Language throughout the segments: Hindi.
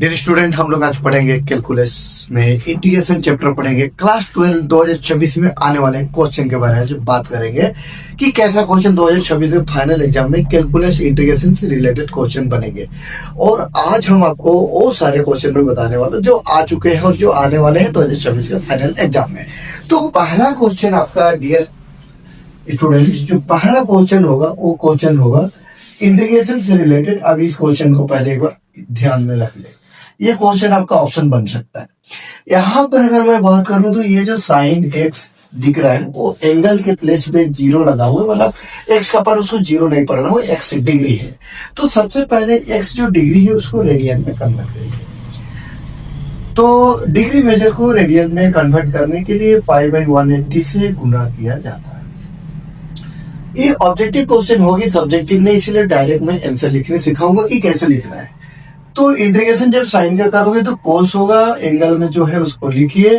डियर स्टूडेंट, हम लोग आज पढ़ेंगे कैलकुलस में इंटीग्रेशन चैप्टर पढ़ेंगे। क्लास 12 2026 में आने वाले क्वेश्चन के बारे में जो बात करेंगे कि कैसा क्वेश्चन 2026 में फाइनल एग्जाम में कैलकुलस इंटीग्रेशन से रिलेटेड क्वेश्चन बनेंगे। और आज हम आपको वो सारे क्वेश्चन में बताने वाले जो आ चुके हैं और जो आने वाले हैं 2026 के फाइनल एग्जाम में। तो पहला क्वेश्चन आपका डियर स्टूडेंट, जो पहला क्वेश्चन होगा वो क्वेश्चन होगा इंटीग्रेशन से रिलेटेड। अब इस क्वेश्चन को पहले एक बार ध्यान में रख ले। ये क्वेश्चन आपका ऑप्शन बन सकता है। यहाँ पर अगर मैं बात करूं तो ये जो साइन एक्स दिख रहा है वो एंगल के प्लेस पे जीरो लगा हुआ है, मतलब एक्स का पर उसको जीरो नहीं पढ़ना, वो एक्स डिग्री है। तो सबसे पहले एक्स जो डिग्री है उसको रेडियन में कन्वर्ट करेंगे। तो डिग्री मेजर को रेडियन में कन्वर्ट करने के लिए पाई बाई 180 से गुना किया जाता है। ये ऑब्जेक्टिव क्वेश्चन होगी, सब्जेक्टिव नहीं, इसलिए डायरेक्ट मैं आंसर लिखने सिखाऊंगा कि कैसे लिखना है। तो इंटीग्रेशन जब साइन का करोगे तो कोस होगा, एंगल में जो है उसको लिखिए,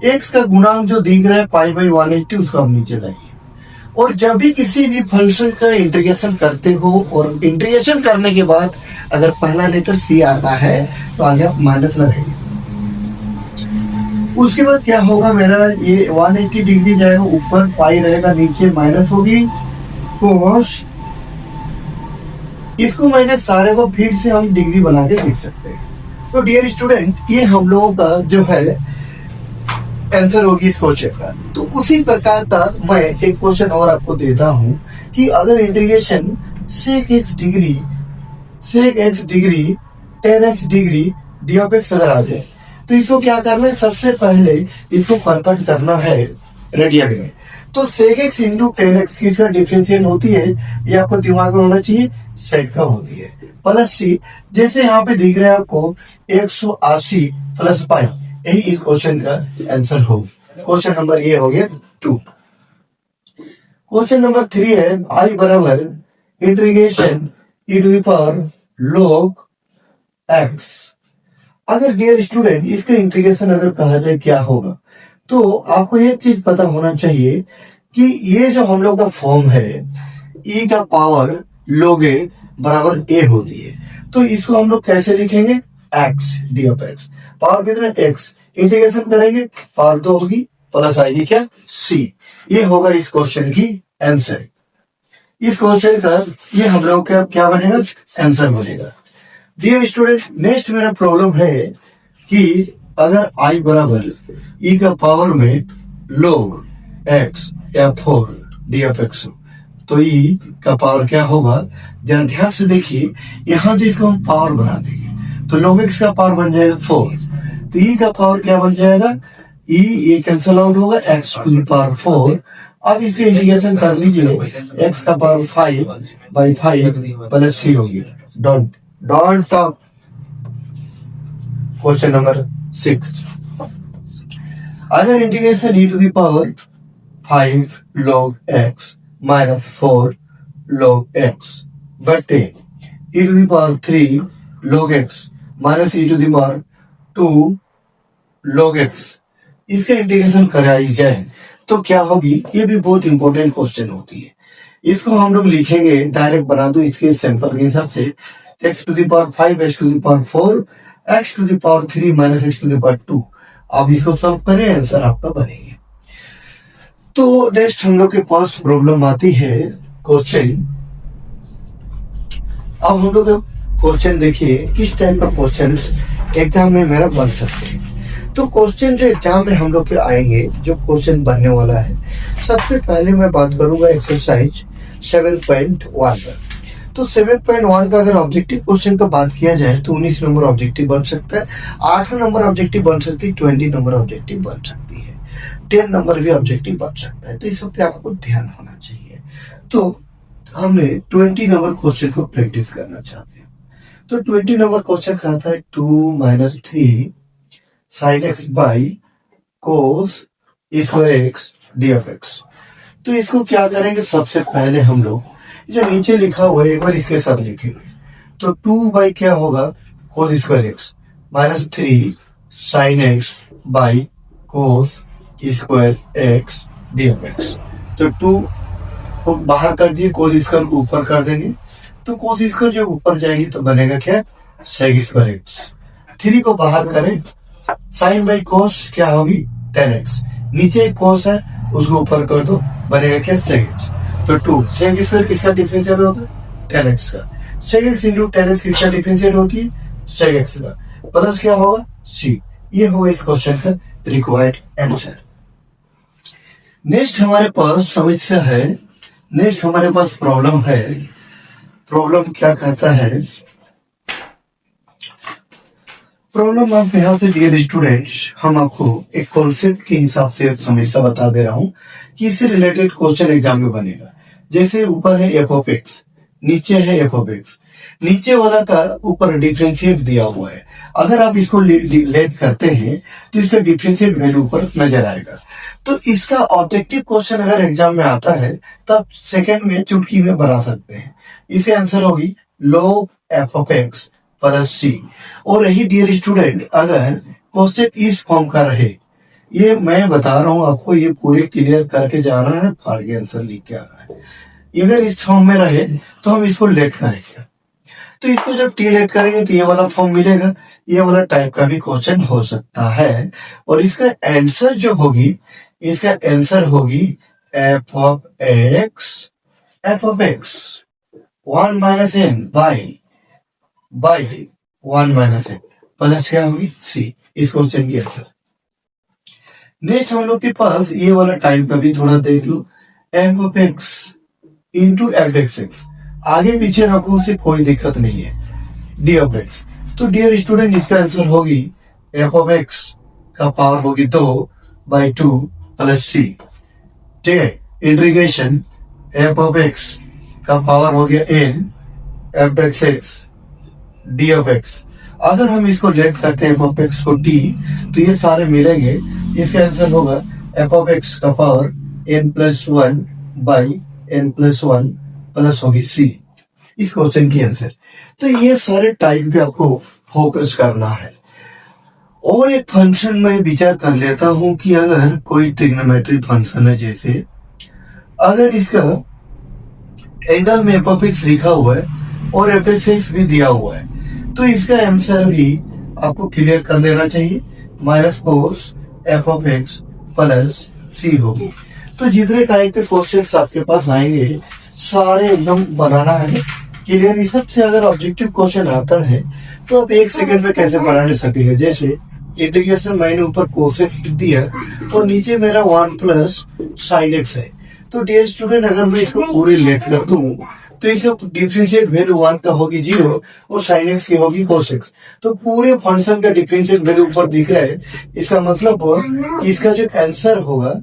एक्स का गुणांक जो दिख रहा है पाई बाई 180 उसको आप नीचे लाइए। और जब भी किसी भी फंक्शन का इंटीग्रेशन करते हो और इंटीग्रेशन करने के बाद अगर पहला लेटर सी आता है तो आगे आप माइनस लगाइए। उसके बाद क्या होगा, मेरा ये 180 डिग्री जाएगा ऊपर, पाई रहेगा नीचे, माइनस होगी कोस। इसको मैंने सारे को फिर से हम डिग्री बना के लिख सकते हैं। तो डियर स्टूडेंट, ये हम लोगों का जो है आंसर होगी इस क्वेश्चन का। तो उसी प्रकार का मैं एक क्वेश्चन और आपको देता हूं कि अगर integration sec x degree tan x degree d of x अगर आ जाए तो इसको क्या करना है, सबसे पहले इसको कन्वर्ट करना है रेडियन में। तो sec x into tan x की डिफरेंशिएट होती है, ये आपको दिमाग में होना चाहिए, सेक का होती है, प्लस सी। जैसे यहाँ पे दिख रहा है आपको 180 प्लस पाई, यही इस क्वेश्चन का आंसर होगा। क्वेश्चन नंबर ये हो गया 2। क्वेश्चन नंबर 3 है आई बराबर integration e to the power log x। अगर डियर स्टूडेंट इसका इंटीग्रेशन अगर कहा जाए क्या होगा, तो आपको ये चीज पता होना चाहिए कि ये जो हम लोग का फॉर्म है e का पावर log a बराबर a होती है। तो इसको हम लोग कैसे लिखेंगे, x d of x, power कितना x, इंटीग्रेशन करेंगे पावर 2 होगी, प्लस आएगी क्या c। ये होगा इस क्वेश्चन की आंसर। इस क्वेश्चन का ये हम लोग का क्या बनेगा, आंसर बनेगा। डियर स्टूडेंट, नेक्स्ट मेरा प्रॉब्लम है कि अगर i बराबर e का पावर में log x या 4 डी ऑफ x, तो e का पावर क्या होगा, जरा ध्यान से देखिए। यहाँ जो इसको हम पावर बना देंगे तो log x का पावर बन जाएगा 4, तो e का पावर क्या बन जाएगा, e ये कैंसल आउट होगा, x टू द पावर 4। अब इसके इंटीग्रेशन कर लीजिए, x का पावर 5 बाई 5 प्लस c होगी। Don't talk. क्वेश्चन नंबर 6, अगर integration e to the power 5 log x minus 4 log x बटे e to the power 3 log x minus e to the power 2 log x, इसका इंटीग्रेशन कराई जाए तो क्या होगी। ये भी बहुत इंपॉर्टेंट क्वेश्चन होती है। इसको हम लोग लिखेंगे, डायरेक्ट बना दो इसके सैंपल के हिसाब से, x to the power 5 x to the power 4 x to the power 3 minus x to the power 2। अब इसको सॉल्व करें, आंसर आपका बनेगा। तो नेक्स्ट हम लोग के पास प्रॉब्लम आती है क्वेश्चन। अब हम लोग क्वेश्चन देखिए किस टाइप का क्वेश्चन एग्जाम में मेरा बन सकते हैं। तो क्वेश्चन जो एग्जाम में हम लोग के आएंगे, जो क्वेश्चन बनने वाला है, सबसे पहले मैं बात करूंगा एक्सरसाइज 7.1 पर। तो 7.1 का अगर ऑब्जेक्टिव क्वेश्चन का बात किया जाए तो 19 नंबर ऑब्जेक्टिव बन सकता है, 8 नंबर ऑब्जेक्टिव बन सकती है, 20 नंबर ऑब्जेक्टिव बन सकती है, 10 नंबर भी ऑब्जेक्टिव बन सकता है। तो इस पे आपको ध्यान होना चाहिए। तो हमने 20 नंबर क्वेश्चन को प्रैक्टिस करना चाहते हैं। तो 20 नंबर क्वेश्चन का था 2 minus 3 sine x by cos square x d of x. तो इसको क्या करेंगे, सबसे पहले हम लोग जो नीचे लिखा हुआ है एक बार इसके साथ लिखेंगे। तो 2 बाई क्या होगा, cos square x minus 3 sine x by cos square x d of x. तो 2 को बाहर कर दिए, कोस स्क्वायर को ऊपर कर देंगे, तो कोस स्क्वायर जब ऊपर जाएगी तो बनेगा क्या, सेक स्क्वायर एक्स 3 को बाहर करें, साइन बाई कोस क्या होगी 10x, नीचे एक कोस है उसको ऊपर कर दो, बनेगा क्या sec x। तो 2 sec स्क्वायर किसका डिफरेंशिएट होता है 10x का, sec x इंटू 10x किसका डिफरेंशिएट होती है sec x का, प्लस क्या होगा c। ये होगा इस क्वेश्चन का रिक्वायर्ड आंसर। नेक्स्ट हमारे पास समस्या है, नेक्स्ट हमारे पास प्रॉब्लम है। प्रॉब्लम क्या कहता है, प्रॉब्लम आप यहाँ से डियर स्टूडेंट्स हम आपको एक कॉन्सेप्ट के हिसाब से एक समस्या बता दे रहा हूँ कि इससे रिलेटेड क्वेश्चन एग्जाम में बनेगा। जैसे ऊपर है एफ ऑफ एक्स, नीचे है एफ ऑफ एक्स, नीचे वाला का ऊपर डिफरेंशिएट दिया हुआ है। अगर आप इसको लेट करते हैं तो इसका डिफरेंशिएट वैल्यू ऊपर नजर आएगा। तो इसका ऑब्जेक्टिव क्वेश्चन अगर एग्जाम में आता है तब सेकंड में चुटकी में बना सकते हैं। इसके आंसर होगी log f of x plus c. और रही डियर स्टूडेंट अगर क्वेश्चन इस फॉर्म का रहे, ये मैं बता रहा हूं आपको, ये पूरे क्लियर करके जाना है, फाड़ के आंसर लिख के आना है। अगर इस फॉर्म में रहे तो हम इसको लेट करेंगे, तो इसको जब टी लेट करेंगे तो ये वाला फॉर्म मिलेगा, ये वाला टाइप का भी क्वेश्चन हो सकता है। और इसका आंसर जो होगी, इसका आंसर होगी f of x 1 minus N by 1 minus N plus क्या होगी सी, इस क्वेश्चन की आंसर। नेक्स्ट हम लोग के पास ये वाला टाइप का भी थोड़ा देख लो, f of x into f x x, आगे पीछे रखो उसे कोई दिक्कत नहीं है, डी ऑफ एक्स। तो डियर स्टूडेंट इसका आंसर होगी एफ ऑफ एक्स का पावर होगी 2 बाई 2 प्लस सी। ठीक है, इंटीग्रेशन एफ ऑफ एक्स का पावर हो गया n f x x d of x. अगर हम इसको लेट करते हैं एफ ऑफ एक्स को डी तो ये सारे मिलेंगे, इसका आंसर होगा एफ ऑफ एक्स का power N plus 1 by N plus 1 plus होगी सी, इस क्वेश्चन की आंसर। तो ये सारे टाइप पे आपको फोकस करना है। और एक फंक्शन में विचार कर लेता हूं कि अगर कोई ट्रिग्नोमेट्री फंक्शन है, जैसे अगर इसका एंगल में एफ ऑफ एक्स लिखा हुआ है और एफ एक्स एक्स भी दिया हुआ है, तो इसका आंसर भी आपको क्लियर कर लेना चाहिए, minus cos f of x plus c होगी। तो जितने टाइप के क्वेश्चंस आपके पास आएंगे सारे एकदम बनाना है क्लियर। इस सबसे अगर ऑब्जेक्टिव क्वेश्चन आता है तो आप 1 सेकंड में कैसे बना सकेंगे। जैसे इंटीग्रेशन मैंने ऊपर कोस एक्स लिख दिया और नीचे मेरा 1 प्लस साइन एक्स है। तो डियर स्टूडेंट अगर मैं इसको पूरी लेट कर दूं तो इसका डिफरेंशिएट वैल्यू 1 का होगी 0 और साइन एक्स की होगी कोस एक्स। तो पूरे फंक्शन का डिफरेंशिएट वैल्यू ऊपर दिख रहा है, इसका मतलब कि इसका जो आंसर होगा,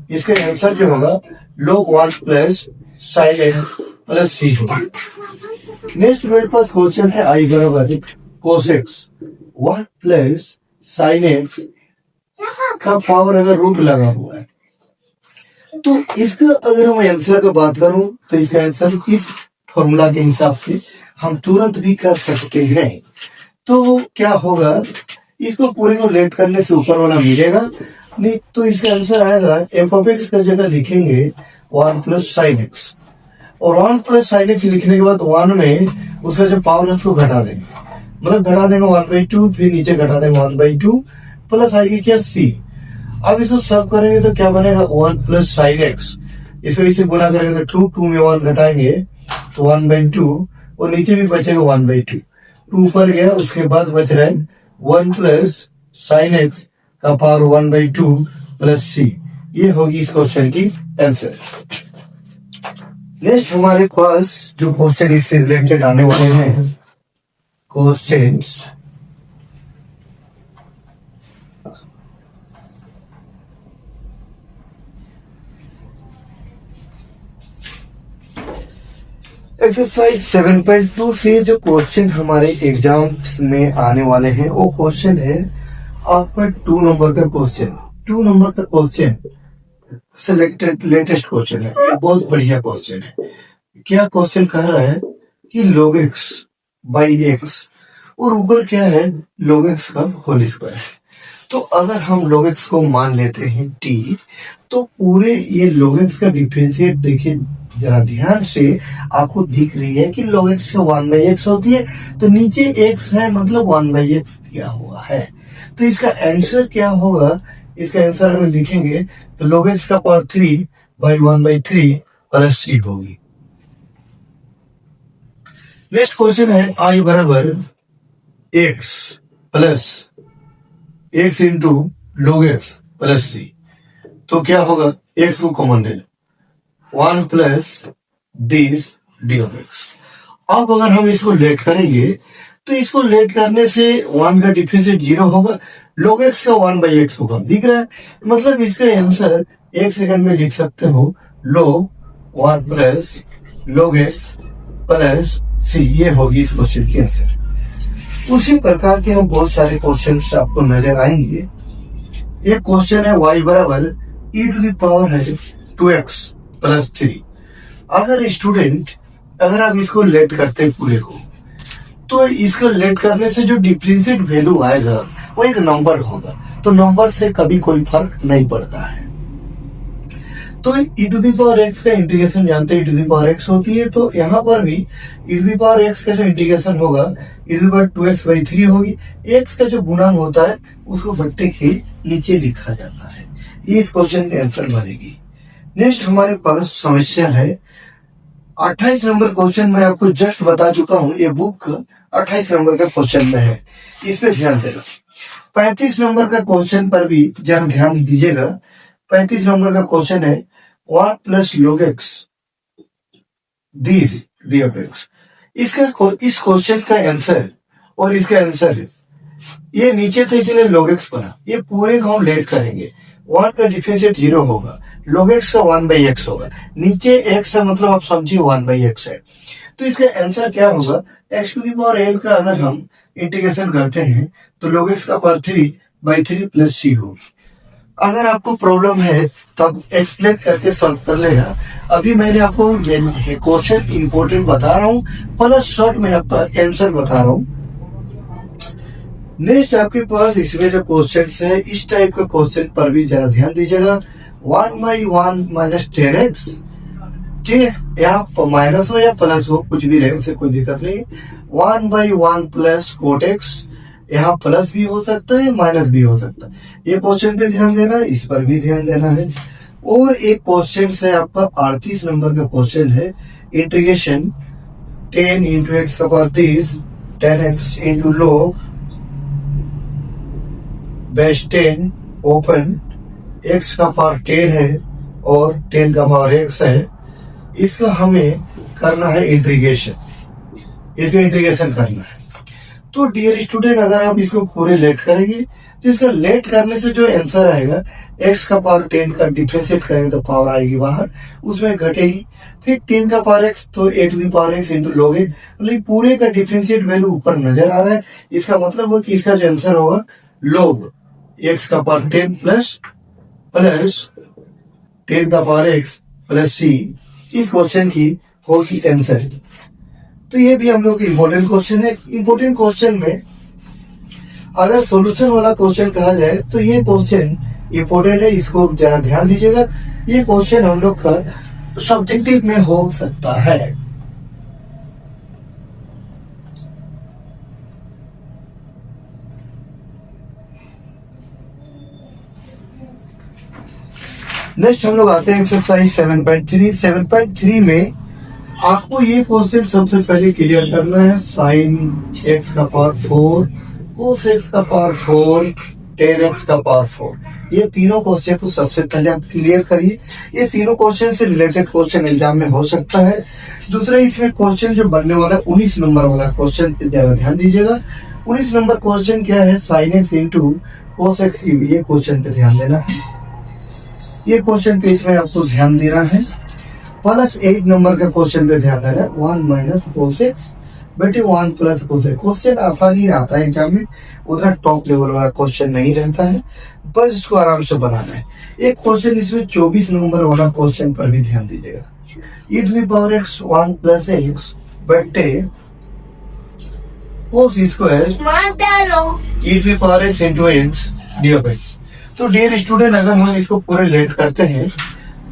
इसका आंसर जो होगा log 1 plus sine x plus c होगा। नेक्स्ट मेरे पास क्वेश्चन है आई बराबर cos x 1 plus sine x का पावर अगर रूट लगा हुआ है, तो इसका अगर मैं आंसर का बात करूं तो इसका आंसर इस फॉर्मूला के हिसाब से हम तुरंत भी कर सकते हैं। तो क्या होगा, इसको पूरे को लेट करने से ऊपर वाला मिलेगा नहीं, तो इसका आंसर आएगा एफ ऑफ एक्स का जगह लिखेंगे 1 प्लस साइन एक्स, और 1 प्लस साइन एक्स लिखने के बाद 1 में उसका जो पावर है उसको घटा देंगे, मतलब घटा देंगे 1/2, फिर नीचे घटा देंगे 1/2 प्लस आएगी क्या सी। अब इसको सब करेंगे तो क्या बनेगा 1 प्लस साइन एक्स, इसको इसे गुना करेंगे तो 2 में 1 घटाएंगे तो 1/2 और नीचे भी बचेगा 1/2, 2 ऊपर गया, उसके बाद बच रहा है 1 प्लस साइन एक्स का पावर 1/2 प्लस सी। ये होगी इस क्वेश्चन की आंसर। नेक्स्ट हमारे पास जो क्वेश्चन इससे रिलेटेड आने वाले हैं क्वेश्चंस, एक्सरसाइज 7.2 से जो क्वेश्चन हमारे एग्जाम्स में आने वाले हैं वो क्वेश्चन है आपका 2 नंबर का क्वेश्चन। 2 नंबर का क्वेश्चन सिलेक्टेड लेटेस्ट क्वेश्चन है, बहुत बढ़िया क्वेश्चन है। क्या क्वेश्चन कह रहा है कि log x बाई एक्स और ऊपर क्या है log x का होल स्क्वायर। तो अगर हम log x को मान लेते हैं t, तो पूरे ये log x का डिफरेंशिएट देखिए जरा ध्यान से आपको दिख रही है कि log x से 1/x होती है, तो नीचे x है मतलब 1/x दिया हुआ है। तो इसका आंसर क्या होगा? इसका आंसर हम लिखेंगे तो log x का पावर 3/1/3 प्लस c होगी। नेक्स्ट क्वेश्चन है i बराबर x plus x into log x plus c। तो क्या होगा? x को कॉमन ले लो, 1 plus this D of x. अब अगर हम इसको लेट करेंगे तो इसको लेट करने से 1 का डिफरेंशिएट 0 होगा, log x का 1/x होगा, दिख रहा है? मतलब इसका आंसर 1 सेकंड में लिख सकते हो, log 1 plus log x plus c। ये होगी इस क्वेश्चन की आंसर। उसी प्रकार के हम बहुत सारे क्वेश्चन आपको नजर आएंगे। एक क्वेश्चन है y बराबर e टू द पावर है 2x प्लस 3। अगर आप इसको लेट करते हैं पूरे को, तो इसको लेट करने से जो डिफरेंशिएट वैल्यू आएगा वो एक नंबर होगा, तो नंबर से कभी कोई फर्क नहीं पड़ता है। तो e to the power x का इंटीग्रेशन जानते हैं, e to the power x होती है, तो यहाँ पर भी e to the power x का जो इंटीग्रेशन होगा e to the power 2x/3 होगी। x का जो गुणांक होता है उसको बट्टे के नीचे लिखा जाता है। ये इस क्वेश्चन का आंसर बनेगी। नेक्स्ट हमारे पास समस्या है 28 नंबर क्वेश्चन। मैं आपको जस्ट बता चुका हूं, ये बुक 28 नंबर का क्वेश्चन में है, इस पे ध्यान देना। 35 नंबर का क्वेश्चन पर भी जरा ध्यान दीजिएगा। 35 नंबर का क्वेश्चन है 1 plus log x this D of x. इस क्वेश्चन का आंसर और इसका आंसर ये नीचे तो इसलिए log x बना, ये पूरे को हम लेट करेंगे। 1 का डिफरेंशिएट 0 होगा, log x का 1/x होगा, नीचे x है मतलब आप समझिए 1/x है। तो इसका आंसर क्या होगा? x to the power n का अगर हम इंटीग्रेशन करते हैं तो log x का पावर 3/3 प्लस c होगी। अगर आपको प्रॉब्लम है तो आप एक्सप्लेन करके सॉल्व कर लेना। अभी मैंने आपको क्वेश्चन इंपॉर्टेंट बता रहा हूँ, प्लस शॉर्ट में आपका आंसर बता रहा हूँ। नेक्स्ट आपके पास इसमें जो क्वेश्चन है, इस टाइप का क्वेश्चन पर भी जरा ध्यान दीजिएगा। 1/1 माइनस 10x, ठीक है, यहाँ माइनस हो या प्लस हो कुछ भी रहे, उससे कोई दिक्कत नहीं। 1/1 प्लस कोट x, यहाँ प्लस भी हो सकता है माइनस भी हो सकता है। ये क्वेश्चन पे ध्यान देना है, इस पर भी ध्यान देना है। और एक क्वेश्चन है आपका 38 नंबर का क्वेश्चन है, इंटीग्रेशन 10 इंटू एक्स का power 30 10x into log base 10 open x का पावर 10 है और 10 का पावर x है। इसका हमें करना है इंटीग्रेशन, इसका इंटीग्रेशन करना है। तो डियर स्टूडेंट, अगर आप इसको पूरे लेट करेंगे तो इसका लेट करने से जो आंसर आएगा x का पावर 10 का डिफरेंशिएट करेंगे तो पावर आएगी बाहर, उसमें घटेगी। फिर 10 का पावर x तो a to the power x into log x, मतलब पूरे का डिफरेंशिएट वैल्यू ऊपर नजर आ रहा है। इसका मतलब है कि इसका जो आंसर होगा log x का पावर 10 प्लस 10 का पावर x प्लस c, इस क्वेश्चन की होगी आंसर। तो ये भी हम लोग इम्पोर्टेंट क्वेश्चन है। इम्पोर्टेंट क्वेश्चन में अगर सॉल्यूशन वाला क्वेश्चन कहा जाए तो ये क्वेश्चन इम्पोर्टेंट है, इसको जरा ध्यान दीजिएगा। ये क्वेश्चन हम लोग का सब्जेक्टिव में हो सकता है। नेक्स्ट हम लोग आते हैं एक्सरसाइज 7.3। 7.3 में आपको ये क्वेश्चन सबसे पहले क्लियर करना है। साइन x का पावर 4, कोस x का पावर 4, टेन x का पावर 4, ये तीनों क्वेश्चन को सबसे पहले आप क्लियर करिए। ये तीनों क्वेश्चन से रिलेटेड क्वेश्चन एग्जाम में हो सकता है। दूसरा इसमें क्वेश्चन जो बनने वाला 19 नंबर वाला क्वेश्चन पे जरा ध्यान दीजिएगा। 19 नंबर क्वेश्चन क्या है? Sine x into cos x, ये क्वेश्चन पे ध्यान देना है। ये क्वेश्चन पे इसमें आपको ध्यान देना है। प्लस 8 नंबर का क्वेश्चन पे ध्यान देना है। 1 माइनस कोस x बेटे 1 प्लस कोस x। क्वेश्चन आसानी रहता है एग्जाम में, उतना टॉप लेवल वाला क्वेश्चन नहीं रहता है, बस इसको आराम से बनाना है। एक क्वेश्चन इसमें 24 नंबर वाला क्वेश्चन पर भी ध्यान दीजिएगा। e to the power x 1 plus x बेटे cos square e to the power x into x d of x। तो डियर स्टूडेंट, अगर हम इसको पूरे लेट करते हैं,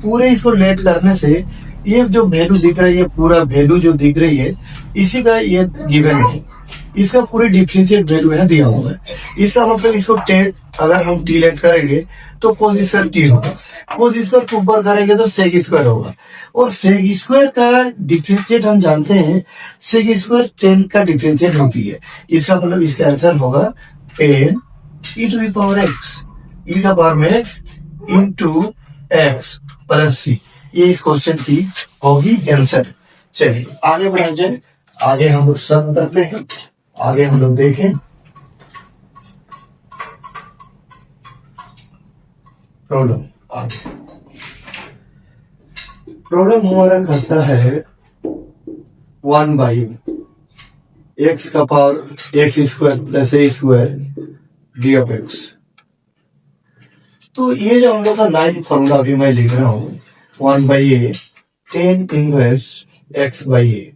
पूरे इसको लेट करने से ये जो वैल्यू दिख रही है, पूरा वैल्यू जो दिख रही है, इसी का ये गिवन है, इसका पूरी डिफरेंशिएट वैल्यू है दिया हुआ है। इसका मतलब इसको टेन अगर हम टी लेट करेंगे तो कोस स्क्वायर टी होगा, कोस स्क्वायर को ऊपर करेंगे तो सेक स्क्वायर होगा, और सेक स्क्वायर का डिफरेंशिएट हम जानते हैं, सेक स्क्वायर 10 का डिफरेंशिएट होती है। इसका मतलब इसका आंसर होगा 10 ई टू द पावर एक्स, ई का पावर में x into x plus c. ये इस क्वेश्चन की होगी आंसर। चलिए आगे बढ़ा जाए, आगे हम लोग सॉल्व करते हैं, आगे हम लोग देखें। प्रॉब्लम आगे, प्रॉब्लम हमारा करता है 1 बाई एक्स का power x square plus a square d of x. तो ये जो हम लोग का 9 फॉर्मूला अभी मैं लिख रहा हूं, 1 by a tan inverse x by a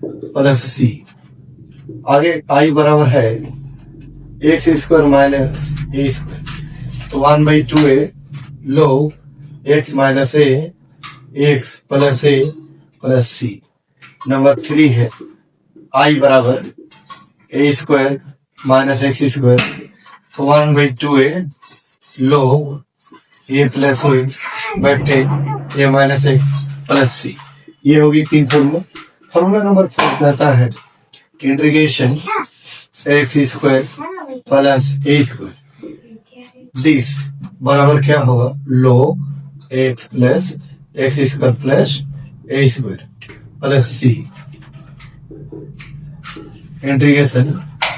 plus c, आगे आई बराबर है x square minus a square, तो 1 by 2 a log x minus a x plus a plus c. Number 3 है आई बराबर a square minus x square, तो 1 by 2 a log a plus x बटे a minus x plus c. ये होगी 3 फॉर्मूला। फॉर्मूला नंबर 4 कहता है integration x square plus a square this बराबर क्या होगा, log x plus x square plus a square plus c integration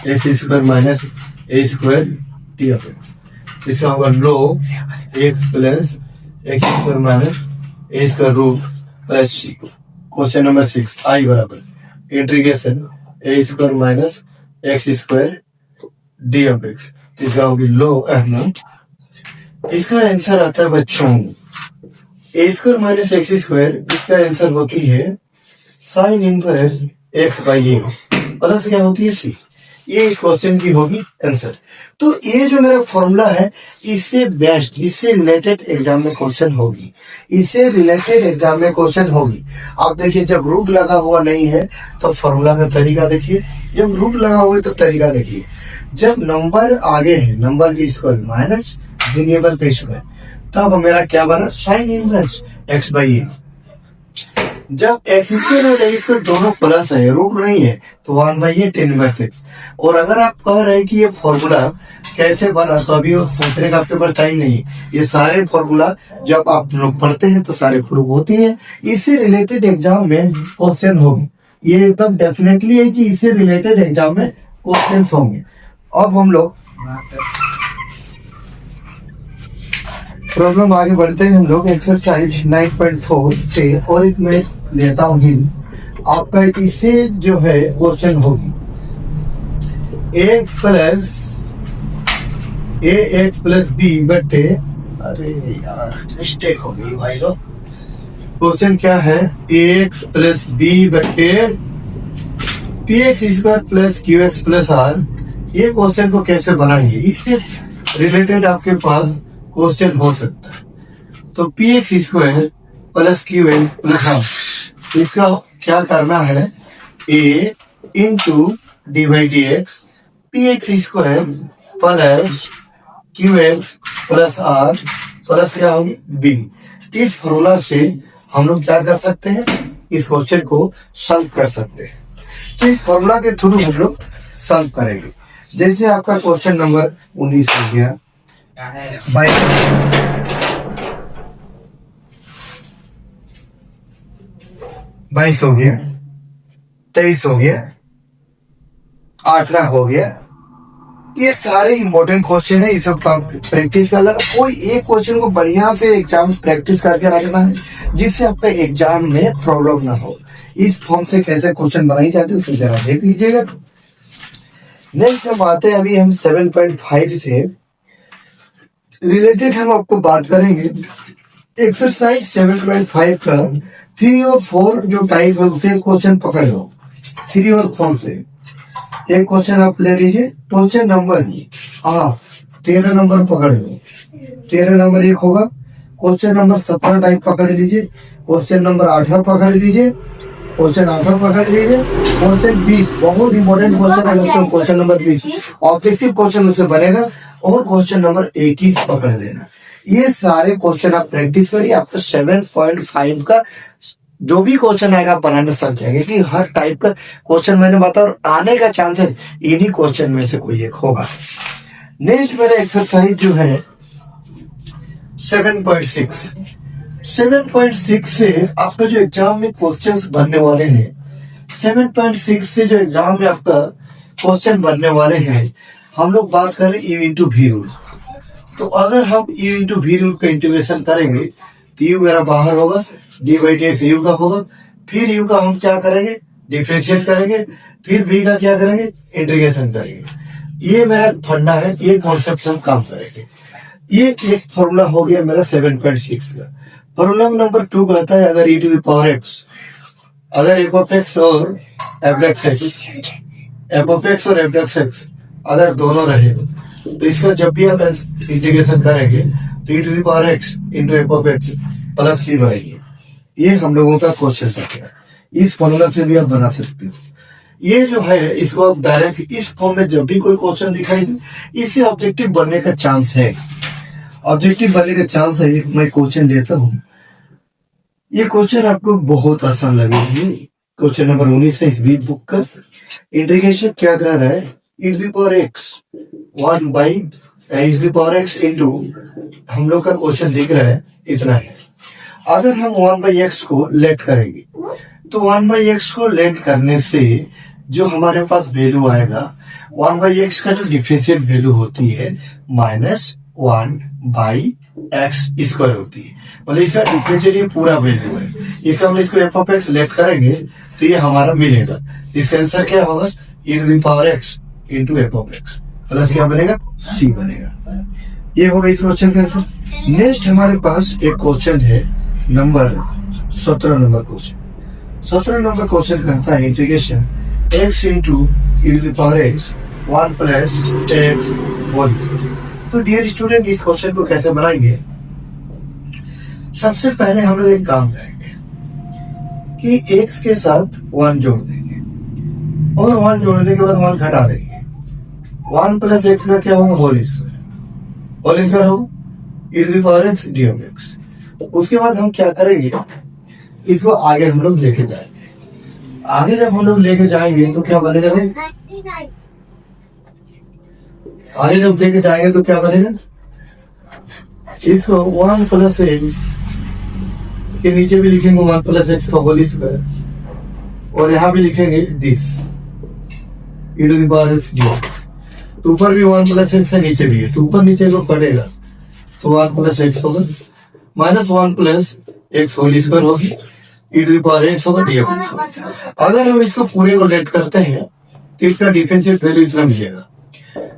x square minus a square t of x. इसका होगा log x plus x square minus a square root plus c. Question number 6 I बराबर integration a square minus x square d of x. इसका होगी log, इसका आंसर आता है बच्चों a square minus x square, इसका आंसर होती है sine inverse x by a plus क्या होती है सी। ये इस क्वेश्चन की होगी आंसर। तो ये जो मेरा फॉर्मूला है, इससे बेस्ट, इससे रिलेटेड एग्जाम में क्वेश्चन होगी, इससे रिलेटेड एग्जाम में क्वेश्चन होगी। आप देखिए जब रूट लगा हुआ नहीं है तो फॉर्मूला का तरीका देखिए, जब रूट लगा हुआ है तो तरीका देखिए। जब नंबर आगे है, नंबर की स्क्वायर माइनस वेरिएबल का स्क्वायर, तब मेरा क्या बना, साइन इनवर्स एक्स बाई ए। जब एक्स स्क्वायर और ए स्क्वायर दोनों प्लस है, रूट नहीं है, तो 1 by a tan inverse x. और अगर आप कह रहे हैं कि ये फॉर्मूला कैसे बना, तो अभी वो सोचने का आपके पास टाइम नहीं है। ये सारे फॉर्मूला जब आप लोग पढ़ते हैं तो सारे प्रूव होती है, इससे रिलेटेड एग्जाम में क्वेश्चन होंगे। ये एकदम डेफिनेटली है कि इससे रिलेटेड एग्जाम में क्वेश्चन होंगे। अब हम लोग प्रॉब्लम आगे बढ़ते हैं। हम लोग एक्सरसाइज 9.4 से और एक मैं लेता हूँ हिंट आपका, इससे जो है क्वेश्चन होगी एक्स प्लस बी बटे, अरे यार मिस्टेक हो गई भाई लोग। क्वेश्चन क्या है, एक्स प्लस बी बटे p x square plus q x plus r. ये क्वेश्चन को कैसे बनाएंगे, इससे रिलेटेड आपके पास क्वेश्चन हो सकता है। तो p x square plus q x plus r, इसका क्या करना है, a into d by d x p x square plus q x plus r plus क्या होगी बी। इस फॉर्मूला से हम लोग क्या कर सकते हैं, इस क्वेश्चन को सॉल्व कर सकते हैं। तो इस फॉर्मूला के थ्रू हम लोग सॉल्व करेंगे। जैसे आपका क्वेश्चन नंबर 19 हो गया, 22 हो गया, 23 हो गया, 18 हो गया। ये सारे इंपॉर्टेंट क्वेश्चन है, ये सब प्रैक्टिस कर लेना। कोई एक क्वेश्चन को बढ़िया से एग्जाम प्रैक्टिस करके रखना है, जिससे आपका एग्जाम में प्रॉब्लम ना हो। इस फॉर्म से कैसे क्वेश्चन बनाई जाती है उसको जरा देख लीजिएगा। नेक्स्ट हम आते हैं, अभी हम 7.5 से रिलेटेड हम आपको बात करेंगे। एक्सरसाइज 7.5 का 3 और 4 जो टाइप है उसे क्वेश्चन पकड़ लो। 3 और 4 से एक क्वेश्चन आप ले लीजिए। क्वेश्चन नंबर 13 नंबर पकड़ लो, 13 नंबर एक होगा। क्वेश्चन नंबर 17 टाइप पकड़ लीजिए। क्वेश्चन नंबर 18 पकड़ लीजिए, क्वेश्चन 18 पकड़ लीजिए, क्वेश्चन 20 बहुत इंपॉर्टेंट क्वेश्चन है बच्चों, क्वेश्चन नंबर 20 ऑब्जेक्टिव क्वेश्चन उससे बनेगा, और क्वेश्चन नंबर 21 पकड़ लेना। ये सारे क्वेश्चन आप प्रैक्टिस करिए, आपको 7.5 का जो भी क्वेश्चन आएगा आप बनाने सक जाएंगे, कि हर टाइप का क्वेश्चन मैंने बताया, और आने का चांस है इन्हीं क्वेश्चन में से कोई एक होगा। नेक्स्ट मेरा एक्सरसाइज जो है 7.6 से आपका जो एग्जाम में क्वेश्चंस बनने वाले हैं, 7.6 से जो एग्जाम में आपका क्वेश्चन बनने वाले हैं, हम लोग बात करें यू इंटू वी रूल। तो अगर हम यू इंटू वी रूल का इंटीग्रेशन करेंगे तो यू मेरा बाहर होगा, D by d x you का होगा, फिर यू का हम क्या करेंगे, डिफरेंशिएट करेंगे, फिर वी का क्या करेंगे, इंटीग्रेशन करेंगे। ये मेरा फंडा है, ये कॉन्सेप्ट हम काम करेंगे। ये एक फॉर्मूला हो गया मेरा 7.6 का। फॉर्मूला नंबर 2 कहता है अगर e to the power x, अगर f ऑफ x और f और f अगर दोनों रहे तो इसका जब भी आप इंटीग्रेशन करेंगे तो e to the power x into f of x plus c बनेगी। ये हम लोगों का क्वेश्चन है, इस फॉर्मूला से भी आप बना सकते हो। ये जो है इसको आप डायरेक्ट इस फॉर्म में जब भी कोई क्वेश्चन दिखाई दे, इससे ऑब्जेक्टिव बनने का चांस है, ऑब्जेक्टिव बनने का चांस है। मैं क्वेश्चन लेता हूँ, ये क्वेश्चन आपको बहुत आसान लगेगा। क्वेश्चन नंबर 19 है इस बीच बुक का। इंटीग्रेशन क्या कर रहा है, e to the power x 1 by e to the power x into, हम लोग का क्वेश्चन दिख रहा है इतना है। अगर हम 1 बाई एक्स को लेट करेंगे तो 1 बाई एक्स को लेट करने से जो हमारे पास वैल्यू आएगा, 1 बाई एक्स का जो डिफरेंशिएट वैल्यू होती है -1 बाई एक्स स्क्वायर होती है, मतलब इसका डिफरेंशिएट ये पूरा वैल्यू है। इसका हम इसको एफ ऑफ एक्स लेट करेंगे तो ये हमारा मिलेगा। इसका आंसर क्या होगा, e to the power x into f of x plus क्या बनेगा, c बनेगा। ये होगा इस क्वेश्चन का आंसर। नेक्स्ट हमारे पास एक क्वेश्चन है number 17 number question. 17 number question कहता है integration x into e to the power x 1 plus x whole. तो डियर स्टूडेंट इस क्वेश्चन को कैसे बनाएंगे, सबसे पहले हम लोग एक काम करेंगे कि x के साथ 1 जोड़ देंगे, और 1 जोड़ने के बाद 1 घटा देंगे। 1 प्लस x का क्या होगा, होल स्क्वायर होगा e to the power x d of x। उसके बाद हम क्या करेंगे, इसको आगे हम लोग लेके जाएंगे। आगे जब हम लोग लेके जाएंगे तो क्या बनेगा, आगे जब लेके जाएंगे तो क्या बनेगा, इसको 1 प्लस एक्स के नीचे भी लिखेंगे 1 प्लस एक्स का होल स्क्वायर, और यहाँ भी लिखेंगे this e to the power x d of x। तो ऊपर भी 1 प्लस एक्स है, नीचे भी है, तो ऊपर नीचे को पड़ेगा तो 1 प्लस एक्स होगा -1 प्लस एक्स होल स्क्वायर होगी, e to the power x होगा डी ऑफ x। अगर हम इसको पूरे को लेट करते हैं तो इसका डिफरेंशिएट वैल्यू इतना मिलेगा।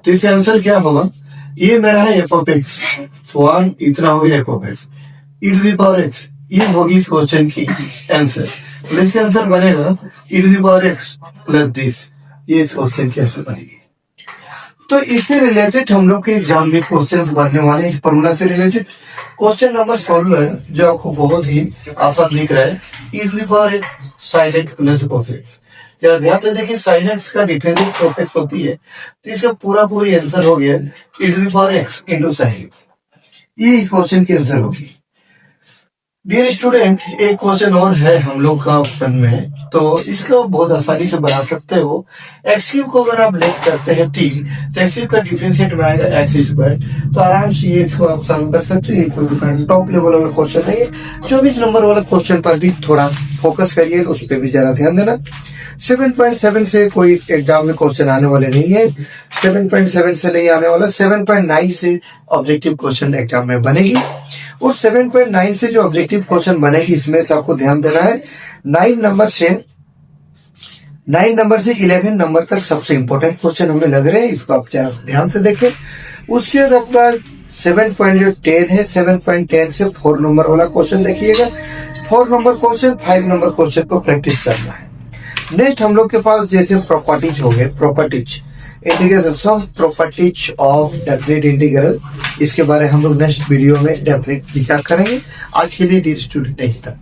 तो इसका आंसर क्या होगा, ये मेरा है एफ ऑफ एक्स 1, इतना हो गया f of x e to the power x। ये होगी इस क्वेश्चन की आंसर। तो इसका आंसर बनेगा e to the power x plus this. ये इस क्वेश्चन की आंसर बनेगी। तो इससे रिलेटेड हम लोग के एग्जाम में क्वेश्चन बनने वाले हैं, फॉर्मूला से रिलेटेड। क्वेश्चन नंबर 16 जो आपको बहुत ही आसान दिख रहा है, e to the power sin x plus cos x। जरा ध्यान से देखिए, sin x का डिफरेंशिएट cos x होती है, तो इसका पूरी आंसर हो गया e to the power x into sin x। ये इस क्वेश्चन की आंसर होगी। डियर स्टूडेंट, एक क्वेश्चन और है हम लोग का ऑप्शन में, तो इसको बहुत आसानी से बना सकते हो। एक्स क्यूब को अगर आप लेट करते हैं t, तो एक्स क्यूब का डिफरेंशिएट में आएगा एक्स स्क्वायर। तो आराम से ये इसको आप सॉल्व कर सकते हो। टॉप लेवल वाला क्वेश्चन है ये। 24 नंबर वाला क्वेश्चन पर भी थोड़ा फोकस करिए, उस पर भी जरा ध्यान देना। 7.7 से कोई एग्जाम में क्वेश्चन आने वाले नहीं है, 7.7 से नहीं आने वाला, 7.9 से ऑब्जेक्टिव क्वेश्चन एग्जाम में बनेगी। और 7.9 से जो ऑब्जेक्टिव क्वेश्चन बनेगी, इसमें से आपको ध्यान देना है 9 नंबर से 11 नंबर तक सबसे इंपॉर्टेंट क्वेश्चन हमें लग रहे हैं, इसको आप ध्यान से देखें। उसके बाद आपका 7.10 है, 7.10 से 4 नंबर वाला क्वेश्चन देखिएगा। 4 नंबर क्वेश्चन, 5 नंबर क्वेश्चन को प्रैक्टिस करना है। नेक्स्ट हम लोग के पास जैसे प्रॉपर्टीज हो गए, properties integration of properties of definite integral, इसके बारे में हम लोग नेक्स्ट वीडियो में डेफिनेट विचार करेंगे। आज के लिए डियर स्टूडेंट नहीं था।